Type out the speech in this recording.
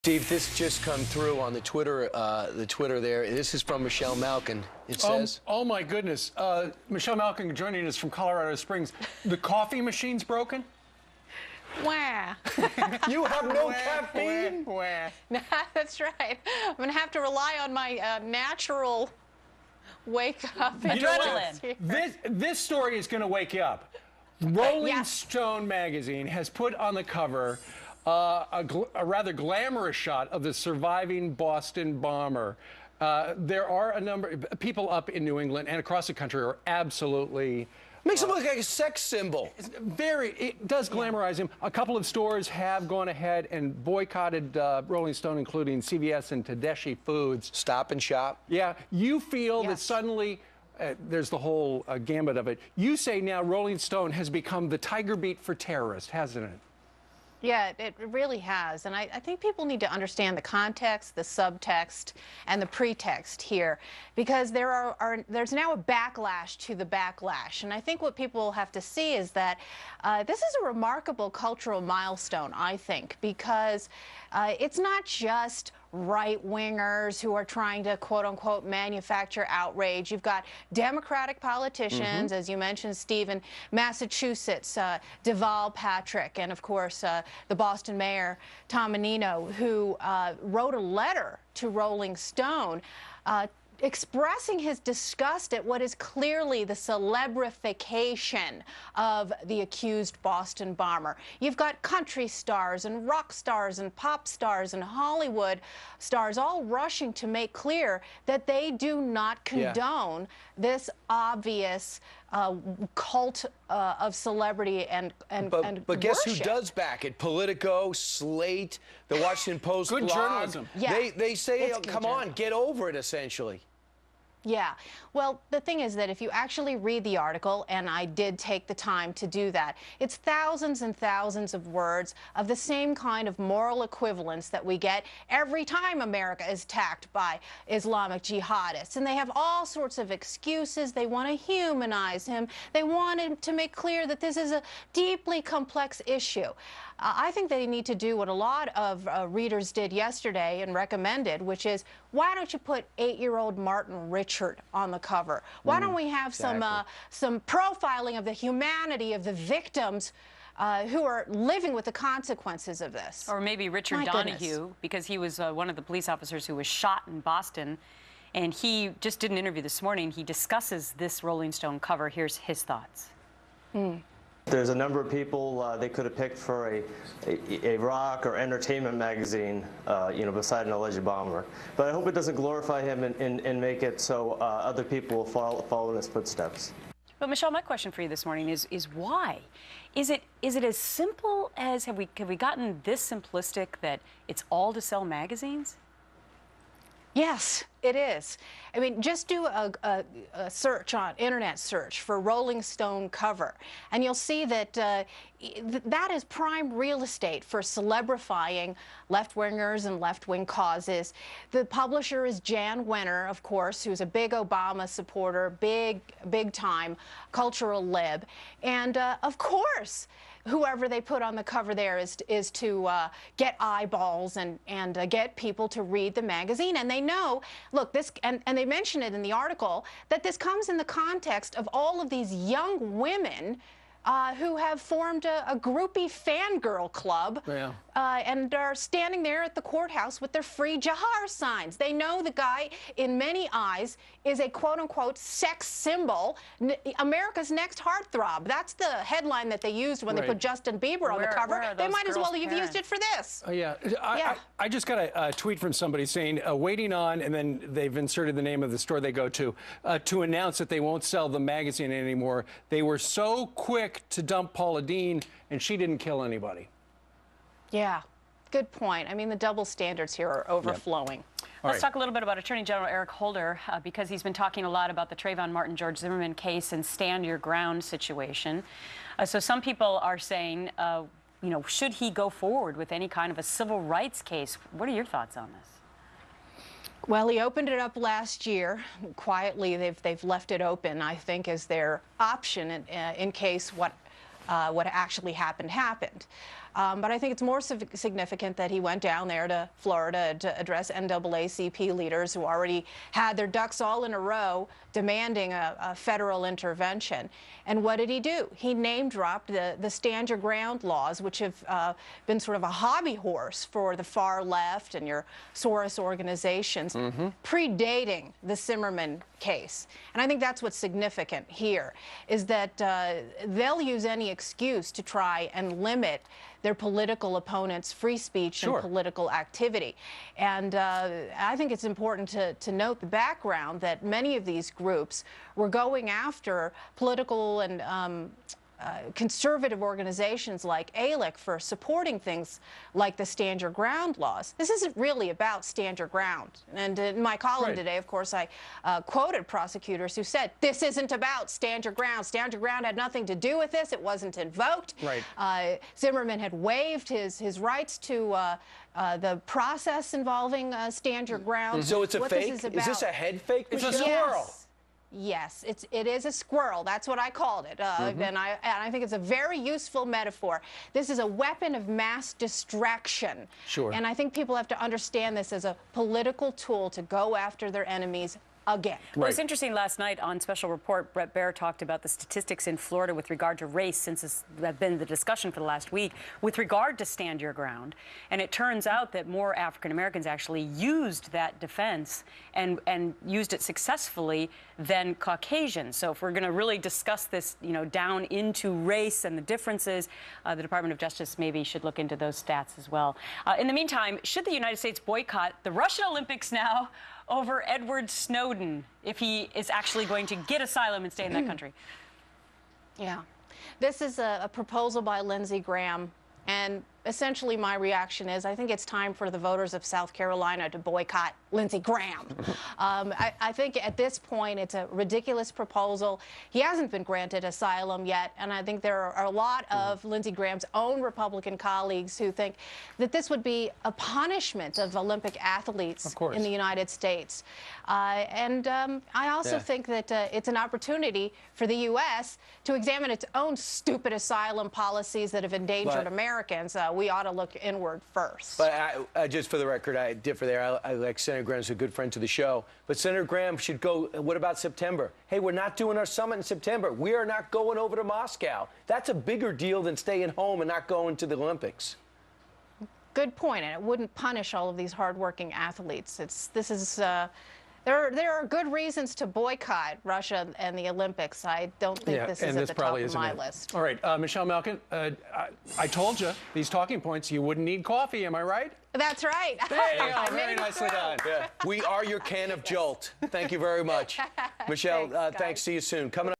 Steve, this just come through on the Twitter there. This is from Michelle Malkin. It says, "Oh my goodness, Michelle Malkin joining us from Colorado Springs. The coffee machine's broken." Wah. You have no caffeine? That's right. I'm going to have to rely on my natural wake-up adrenaline. This story is going to wake you up. Rolling Stone magazine has put on the cover a rather glamorous shot of the surviving Boston bomber. There are a number of people up in New England and across the country are absolutely... Makes him look like a sex symbol. It does glamorize him. A couple of stores have gone ahead and boycotted Rolling Stone, including CVS and Tedeschi Foods. Stop and Shop. Yeah. You feel that suddenly, there's the whole gambit of it. You say now Rolling Stone has become the tiger beat for terrorists, hasn't it? Yeah, it really has. And I think people need to understand the context, the subtext, and the pretext here, because there's now a backlash to the backlash. And I think what people have to see is that this is a remarkable cultural milestone, I think, because it's not just right-wingers who are trying to, quote-unquote, manufacture outrage. You've got Democratic politicians, as you mentioned, Steve, in Massachusetts, Deval Patrick, and, of course, the Boston mayor, Tom Menino, who wrote a letter to Rolling Stone expressing his disgust at what is clearly the celebrification of the accused Boston bomber. You've got country stars and rock stars and pop stars and Hollywood stars all rushing to make clear that they do not condone this obvious cult of celebrity and But guess who does back it? Politico, Slate, the Washington Post Good blog. journalism. Yeah. They say, oh, come on, get over it, essentially. Yeah. Well, the thing is that if you actually read the article, and I did take the time to do that, it's thousands and thousands of words of the same kind of moral equivalence that we get every time America is attacked by Islamic jihadists. And they have all sorts of excuses. They want to humanize him. They want to make clear that this is a deeply complex issue. I think they need to do what a lot of readers did yesterday and recommended, which is, why don't you put 8-year-old Martin Richard on the cover? Why don't we have some profiling of the humanity of the victims who are living with the consequences of this? Or maybe Richard Donahue, because he was one of the police officers who was shot in Boston. And he just did an interview this morning. He discusses this Rolling Stone cover. Here's his thoughts. There's a number of people they could have picked for a rock or entertainment magazine, you know, beside an alleged bomber. But I hope it doesn't glorify him and make it so other people will follow in his footsteps. But Michelle, my question for you this morning is why? Is it as simple as have we gotten this simplistic that it's all to sell magazines? Yes, it is. I mean, just do a search on internet search for Rolling Stone cover, and you'll see that that is prime real estate for celebrifying left-wingers and left-wing causes. The publisher is Jan Wenner, of course, who's a big Obama supporter, big-time cultural lib, and of course, whoever they put on the cover there is to get eyeballs and get people to read the magazine. And they know, look, this, and they mention it in the article, that this comes in the context of all of these young women who have formed a groupie fangirl club and are standing there at the courthouse with their Free Jahar signs. They know the guy, in many eyes, is a quote-unquote sex symbol, America's next heartthrob. That's the headline that they used when they put Justin Bieber on the cover. They might as well have used it for this. I just got a tweet from somebody saying, waiting on, and then they've inserted the name of the store they go to announce that they won't sell the magazine anymore. They were so quick to dump Paula Deen, and she didn't kill anybody. Yeah, good point. I mean, the double standards here are overflowing. Let's talk a little bit about Attorney General Eric Holder, because he's been talking a lot about the Trayvon Martin, George Zimmerman case and stand your ground situation. So some people are saying, you know, should he go forward with any kind of a civil rights case? What are your thoughts on this? Well, he opened it up last year. Quietly, they've left it open, I think, as their option in case what actually happened. But I think it's more significant that he went down there to Florida to address NAACP leaders who already had their ducks all in a row demanding a federal intervention. And what did he do? He name-dropped the Stand Your Ground laws, which have been sort of a hobby horse for the far left and your Soros organizations, predating the Zimmerman case. And I think that's what's significant here, is that they'll use any excuse to try and limit their political opponents' free speech and political activity. And I think it's important to note the background that many of these groups were going after political and conservative organizations like ALEC for supporting things like the Stand Your Ground laws. This isn't really about Stand Your Ground. And in my column today, of course, I quoted prosecutors who said, this isn't about Stand Your Ground. Stand Your Ground had nothing to do with this. It wasn't invoked. Zimmerman had waived his rights to the process involving Stand Your Ground. So it's a fake? Is this a head fake? It's a squirrel. Yes, it is a squirrel. That's what I called it. And I think it's a very useful metaphor. This is a weapon of mass distraction. And I think people have to understand this as a political tool to go after their enemies again. Well, it was interesting last night on Special Report, Brett Baer talked about the statistics in Florida with regard to race, since it's been the discussion for the last week, with regard to Stand Your Ground. And it turns out that more African Americans actually used that defense and used it successfully than Caucasians. So if we're going to really discuss this, down into race and the differences, the Department of Justice maybe should look into those stats as well. In the meantime, should the United States boycott the Russian Olympics now over Edward Snowden, if he is actually going to get asylum and stay in that country? Yeah. This is a proposal by Lindsey Graham, and essentially my reaction is I think it's time for the voters of South Carolina to boycott Lindsey Graham. I think at this point it's a ridiculous proposal. He hasn't been granted asylum yet, and I think there are a lot of Lindsey Graham's own Republican colleagues who think that this would be a punishment of Olympic athletes in the United States. I also think that it's an opportunity for the U.S. to examine its own stupid asylum policies that have endangered Americans. We ought to look inward first. But just for the record, I differ there. I like Senator Graham's a good friend to the show. But Senator Graham should go, what about September? Hey, we're not doing our summit in September. We are not going over to Moscow. That's a bigger deal than staying home and not going to the Olympics. Good point, and it wouldn't punish all of these hardworking athletes. There are good reasons to boycott Russia and the Olympics. I don't think this is at the top of my list. All right, Michelle Malkin, I told you these talking points, you wouldn't need coffee, am I right? That's right. There you go. Very nicely done. We are your can of Jolt. Thank you very much. Michelle, thanks. See you soon. Coming up.